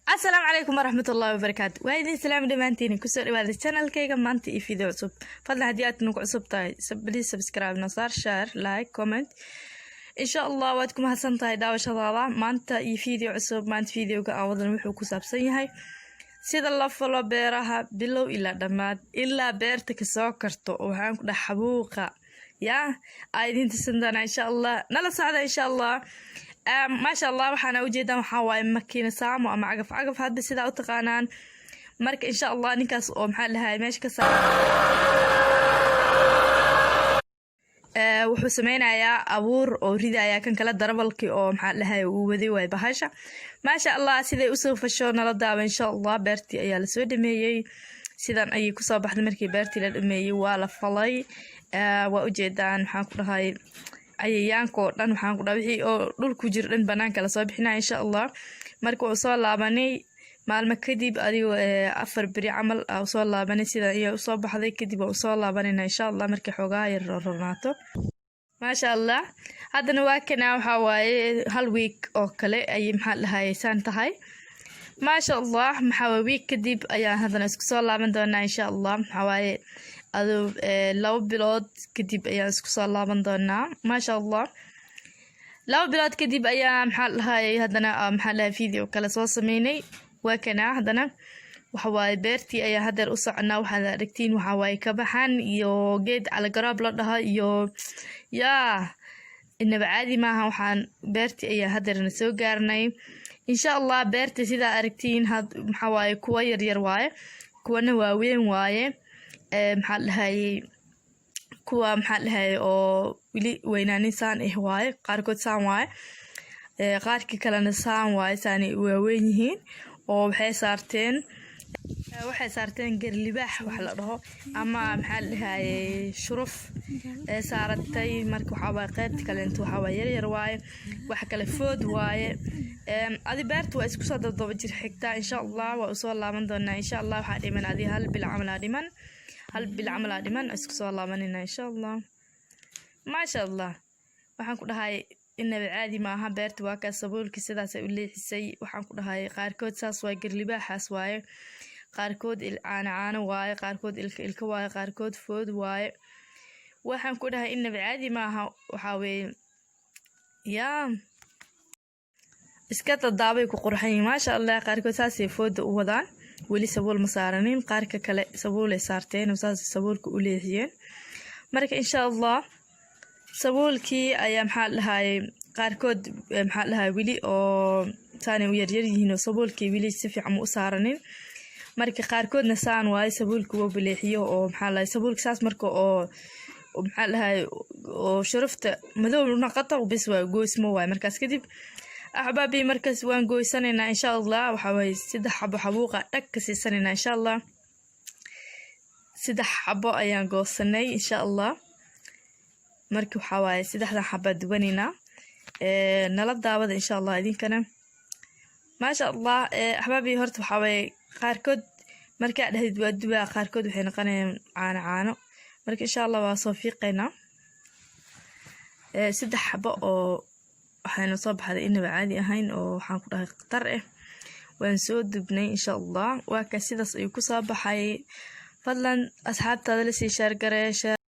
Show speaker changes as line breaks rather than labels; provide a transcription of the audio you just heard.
السلام عليكم ورحمة الله وبركاته. وهذه السلام دمانتيني كسر هذا الشانل كيغا مانتي فيديو عصب فضل هديات نوك عصب تاي بليز سبسكرايب نصار شير لايك كومنت إن شاء الله وادكم هسان تاي داوش هذا مانتا فيديو عصب مانت فيديو كأوضن وحو كسابسين هاي سيدا الله فلو بيرها بلو إلا دماد إلا بيرتك سوكرتو وحان كده حبوقة يا ايدين تسندنا إن شاء الله نلا سعادة إن شاء الله ما شاء الله waxaan u jeedaa waxa waaye makiina saamo ama cagaf hadda sida u taqaanaan marka insha Allah ninkaas oo maxaa lahaay meesha ka wuxuu sameynayaa abuur oo ridaya kan kala darabalkii oo maxaa lahaay uu waday way bahasha ma sha Allah siday u soo fasho nala daawa insha Allah beertii ayaa la soo dhameeyay sidan ay ku soo baxday markii beertii la dhameeyay waa la falay waa u jeedaan waxaan ku dhahay cayayaanka oo dhan waxaan ku dhaw wixii oo dhulku jir dhan banaanka la soo bixinaa insha Allah marka uu soo laabanay maalmo kadib adigu 4 bari camal oo soo laabanay sida ay u soo baxday kadib oo soo laabanayna insha Allah markii xogaa yar rornaato ma sha Allah hadana waa kana waxa waaye hal week oo kale ay maxaa lahaysan tahay ma sha Allah maxaa week kadib ayaa hadana isku soo laaban doonaa insha Allah maxaa waaye ado labo bilood kadib ayaa isku soo laaban doonaa ma sha Allah labo bilood kadib ayaa maxaa lahaay hadana maxaa lahaay video kala soo sameynay waa kana hadana waxa waaye beertii ayaa hadar u soconaa waxaad aragtiin waxa waaye ka baxan iyo geed cala garab la dhaha iyo yaa inaba caadi maaha waxaan beertii ayaa hadarna soo gaarnay insha Allah beertii sida aragtiin waxa waaye kuwa yar yar waaye kuwana waaweyn waaye maxaa lahaay kuwa maxaa lahaay oo wili weynaanin saan waaye qaarkood saan waaye qaarkii kalena saan waaye saan waaweyn yihiin oo waxay saarteen garlibaax wax la dhaho ama maxaa lahaay shuruf saaratay marka waxa waa qaybta kale inta waxa waa yar waaye wax kale food waaye adi beertu waa isku soo dadaba jir xigtaa insha Allah waa soo laaban doonaa insha Allah waxa dhiman adi hal bil camal dhiman isku soo laabanina insha Allah ma sha Allah waxaan ku dhahay inaba caadi maaha beertu waa ka sabuulkii sidaas ay u leexisay waxaan ku dhahay qaarkood saas waa garlibaaxaas waaye qaarkood caano waaye qaarkood ilka waaye qaarkood food waaye waxaan ku dhahay inaba caadi maaha waxa weeye yaa iska tadaabay ku qurxan ma sha Allah qaarkood saas ay food u wadaan wali sabuul ma saaranin qaarka kale sabuul ay saarteen oo saas sabuulka u leexiyeen marka insha Allah sabuulkii ayaa maxaa lahaay qaarkood maxaa lahaay wili oo taani u yar yihiin oo sabuulkii wili si fiican u saaranin marka qaarkoodna saan waaye sabuulku wuu bileexiyo oo maxaa lahaay sabuulka saas marka oo maxaa lahaay oo sharafta madow naqata bis waa goosmo waaye markaas kadib أحبابي مركز وان قويسانينا إن شاء الله وحاوي سدح حبو حبوقة أكسي سانينا إن شاء الله سدح حبو أيان قوساني إن شاء الله مركو حاوي سدح حبا دوانينا نلد داود إن شاء الله إذين كنا ما شاء الله أحبابي هرت وحاوي قاركود مركا ده دوا قاركود وحين قاني عانو مركا إن شاء الله وصوفيقنا سدح حبو waxayna soo baxday inaba caadi ahayn oo waxaan ku dhahay qatar waan soo dubnay insha Allah waa ka sidaas ay ku soo baxay fadlan asxaabtaada la sii share gareesha